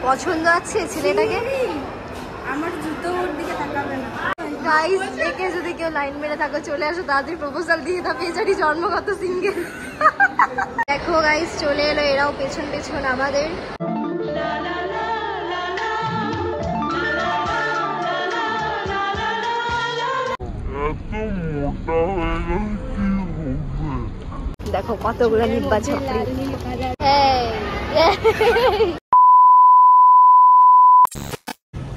পছন্দ আছে ছেলেটাকে? আমার জুতো ওর দিকে তাকাবে না। গাইস, একে যদি কেউ লাইন মেরে থাকো চলে আসো, তাড়াতাড়ি প্রপোজাল দিয়ে দাও, বেচারি জন্মগত সিঙ্গেল। দেখো গাইস, চলে এলো এরাও পেছন পেছন আমাদের। দেখো কতগুলো নিব্বা ছাপড়ি।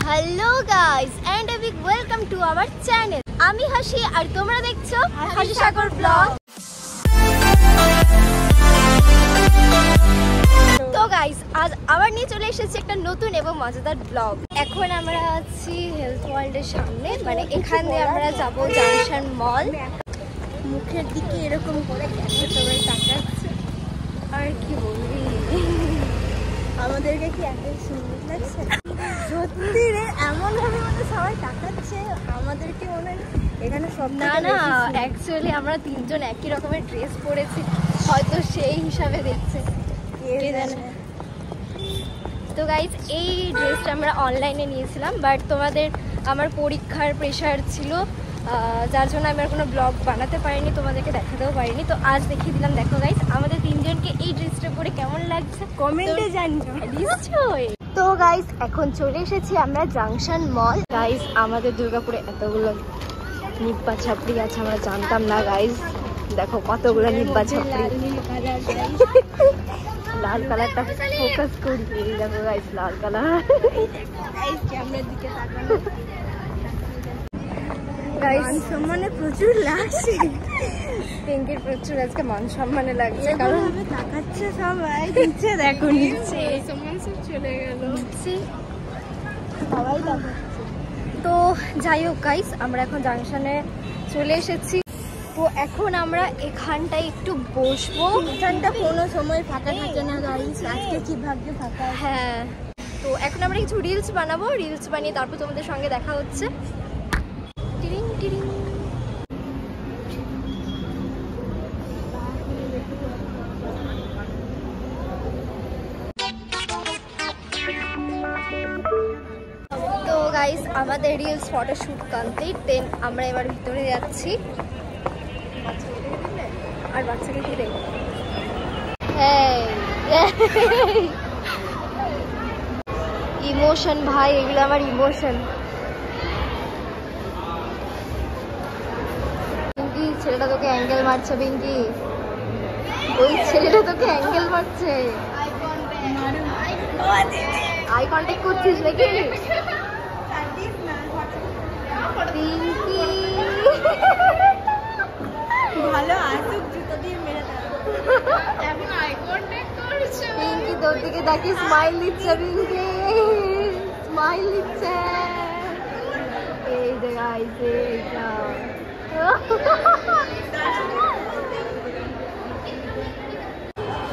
Hello guys and a big welcome to our channel. আমি হাসি আর তোমরা দেখছো হাসি সাগর ব্লগ। তো গাইস, আজ আবার নিয়ে চলে এসেছি একটা নতুন এবং মজাদার ব্লগ। এখন আমরা আছি হেলথ ওয়ার্ল্ডের সামনে, মানে এখান দিয়ে আমরা যাব জাংশন মল। মুখের দিকে এরকম করে গেছে, সবাই তাকাচ্ছে। আর কি বলবি, আমাদেরকে কি এত সুন্দর লাগছে সত্যি রে, এমন ভাবে মানে সবাই তাকাচ্ছে আমাদেরকে, মনে এখানে সব। না না, অ্যাকচুয়ালি আমরা তিনজন একই রকমের ড্রেস পরেছি, হয়তো সেই হিসাবে দেখছে। তো গাইজ, এই ড্রেসটা আমরা অনলাইনে নিয়েছিলাম, বাট তোমাদের আমার পরীক্ষার প্রেশার ছিল, যার জন্য আমি আর কোনো ব্লগ বানাতে পারিনি, তোমাদেরকে দেখাতেও পারিনি। তো আজ দেখিয়ে দিলাম। দেখো গাইজ, আমাদের তিনজনকে এই ড্রেসটা পরে কেমন লাগছে কমেন্টে জানিও নিশ্চয়ই। তো গাইজ, এখন চলে এসেছি আমরা জাংশন মল। গাইজ, আমাদের দুর্গাপুরে এতগুলো নিব্বা ছাপড়ি আছে আমরা জানতাম না। গাইজ দেখো কতগুলো নিব্বা ছাপড়ি। লাল কালারটা ফোকাস করি, এই দেখো গাইজ লাল কালার। ক্যামেরার দিকে তাকানো। মান সম্মানে প্রচুর লাগছে, পিঙ্কির প্রচুর আজকে মান সম্মানে লাগছে, কারণ তাকাচ্ছে সবাই। নিচে দেখো, নিচে সম্মান সব চলে গেল, সবাই তাকাচ্ছে। তো যাই হোক গাইস, আমরা এখন জাংশনে চলে এসেছি। তো এখন আমরা এখানটায় একটু বসবো। এখানটা কোনো সময় ফাঁকা থাকে না গাইস, আজকে কি ভাগ্যে ফাঁকা। হ্যাঁ, তো এখন আমরা কিছু রিলস বানাবো, রিলস বানিয়ে তারপর তোমাদের সঙ্গে দেখা হচ্ছে। টিরিং টিরিং। তো গাইস, আমাদের রিলস ফটোশুট কমপ্লিট, দেন আমরা এবার ভিতরে যাচ্ছি। আর বাচ্চাকে কি দেখবো? ইমোশন ভাই, এগুলো আমার ইমোশন। পিঙ্কি, ছেলেটা তোকে অ্যাঙ্গেল মারছে। পিঙ্কি, ওই ছেলেটা তোকে অ্যাঙ্গেল মারছে। আই কন্ট্যাক্ট করছিস নাকি? পিঙ্কি ভালো আসুক, জুতো দিয়ে মেরে দেয়। এখন আই কন্ট্যাক্ট করছে। পিঙ্কি তোর দিকে তাকিয়ে স্মাইল দিচ্ছে। পিঙ্কি স্মাইল দিচ্ছে। এই যে গাইস, এইটা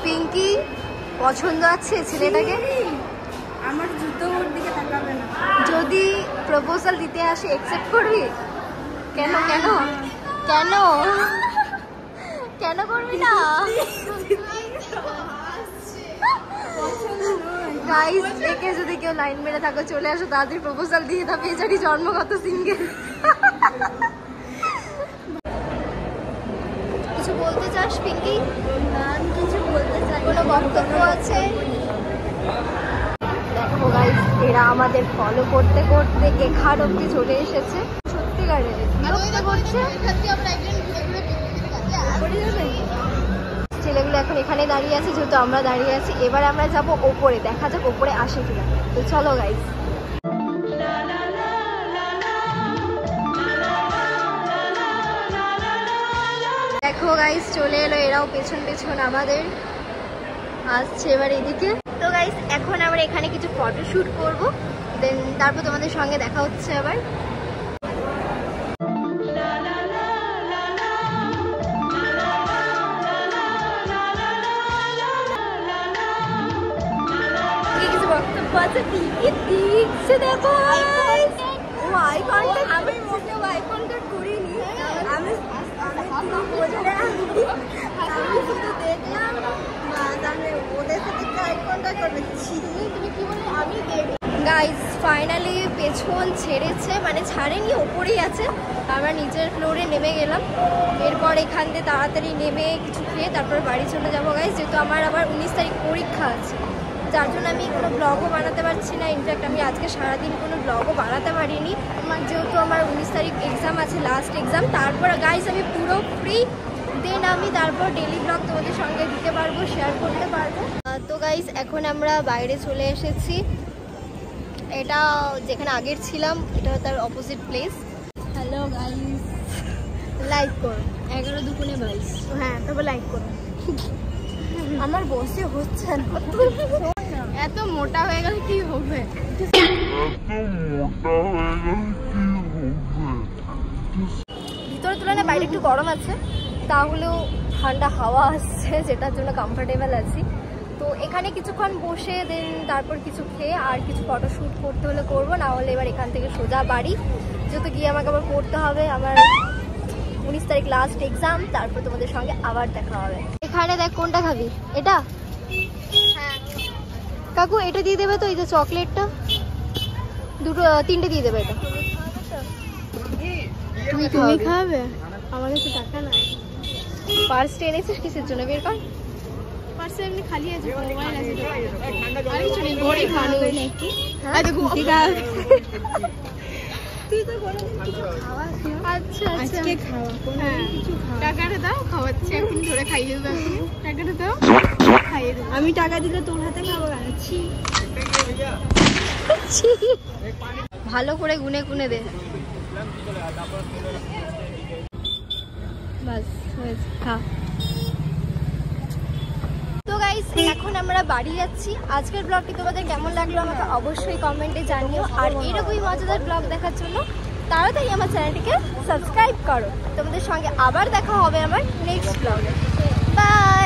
পিঙ্কি, পছন্দ আছে ছেলেটাকে? আমার জুতো ওর দিকে তাকাবে না। যদি প্রপোজাল দিতে আসে অ্যাকসেপ্ট করবি? কেন কেন কেন কেন করবি না? গাইস, একে যদি কেউ লাইন মেরে থাকো চলে আসো, তাড়াতাড়ি প্রপোজাল দিয়ে দাও, বেচারি জন্মগত সিঙ্গেল। কিছু বলতে চাস পিঙ্কি? আমি কিছু বলতে চাই। কোনো বক্তব্য আছে? দেখো গাইস, এরা আমাদের ফলো করতে করতে এখান অব্দি চলে এসেছে। সত্যিকারে বিরক্ত করছে। ছেলেগুলো এখন এখানে দাঁড়িয়ে আছে, যেহেতু আমরা দাঁড়িয়ে আছি। এবার আমরা যাব ওপরে, দেখা যাক ওপরে আসে কিনা। তো চলো গাইস। দেখো গাইস, চলে এলো এরাও পেছন পেছন আমাদের, আসছে এবার এদিকে। তো গাইস, এখন আমরা এখানে কিছু ফটো শুট করবো, দেন তারপর তোমাদের সঙ্গে দেখা হচ্ছে আবার। কিছু বক্তব্য আছে? দিচ্ছে দেখো, ও আই কন্ট্যাক্ট। আমি মোটেও আই কন্ট্যাক্ট করিনি, আমি শুধু দেখলাম। ওদের সাথে আই কন্ট্যাক্ট করবে। তুমি কি বলে? আমি গাইজ ফাইনালি পেছন ছেড়েছে, মানে ছাড়েনি, ওপরেই আছে। আমরা নিচের ফ্লোরে নেমে গেলাম। এরপর এখান থেকে তাড়াতাড়ি নেমে কিছু খেয়ে তারপর বাড়ি চলে যাবো গাইজ, যেহেতু আমার আবার 19 তারিখ পরীক্ষা আছে, যার জন্য আমি কোনো ব্লগও বানাতে পারছি না। ইনফ্যাক্ট আমি আজকে সারাদিন কোনো ব্লগও বানাতে পারিনি, যেহেতু আমার 19 তারিখ এক্সাম আছে, লাস্ট এক্সাম। তারপর গাইজ আমি পুরো ফ্রি, দেন আমি তারপর ডেলি ব্লগ তোমাদের সঙ্গে দিতে পারবো, শেয়ার করতে পারবো। তো গাইজ এখন আমরা বাইরে চলে এসেছি। এটা যেখানে আগের ছিলাম, এটা তার opposite place. Hello guys, like করো 11:22। হ্যাঁ, তবে লাইক করো। আমার বসে হচ্ছে না। এত মোটা হয়ে গেলে কি হবে? ভিতরে তুলনায় বাইরে একটু গরম আছে, তাহলেও ঠান্ডা হাওয়া আসছে, যেটার জন্য কমফোর্টেবল আছি। তো এখানে কিছুক্ষণ বসে দেন তারপর কিছু খেয়ে আর কিছু ফটোশ্যুট করতে হলে করবো, না হলে এবার এখান থেকে সোজা বাড়ি, যেহেতু গিয়ে আমাকে আবার পড়তে হবে। আমার 19 তারিখ লাস্ট এক্সাম, তারপর তোমাদের সঙ্গে আবার দেখা হবে। এখানে দেখ, কোনটা খাবি? এটা? হ্যাঁ কাকু, এটা দিয়ে দেবে তো, এই যে চকলেটটা দুটো 3টে দিয়ে দেবে। এটা তুমি খাবে? আমার কাছে টাকা নাই। পার্সটা এনেছিস কিসের জন্য? বের কর। পার্সে এমনি খালি আছে, মোবাইল আছে। গরিব মানুষ নাকি? তুই তো কোনোদিন কিছু খাওয়াস না। আচ্ছা আচ্ছা, আজকে খাওয়া, কোনোদিন কিছু খাওয়া। টাকাটা দাও, খাওয়াচ্ছি এখন ধরে খাইয়ে দেবো। টাকাটা দাও, খাইয়ে দেবো। আমি টাকা দিলে তোর হাতে খাবো কেন? ছি। ভালো করে গুনে গুনে দে। বাস হয়েছে, খা। তো গাইস এখন আমরা বাড়ি যাচ্ছি। আজকের ব্লগটি তোমাদের কেমন লাগলো আমাকে অবশ্যই কমেন্টে জানিও, আর এরকমই মজাদার ব্লগ দেখার জন্য তাড়াতাড়ি আমার চ্যানেলটিকে সাবস্ক্রাইব করো। তোমাদের সঙ্গে আবার দেখা হবে আমার নেক্সট ব্লগে। বাই।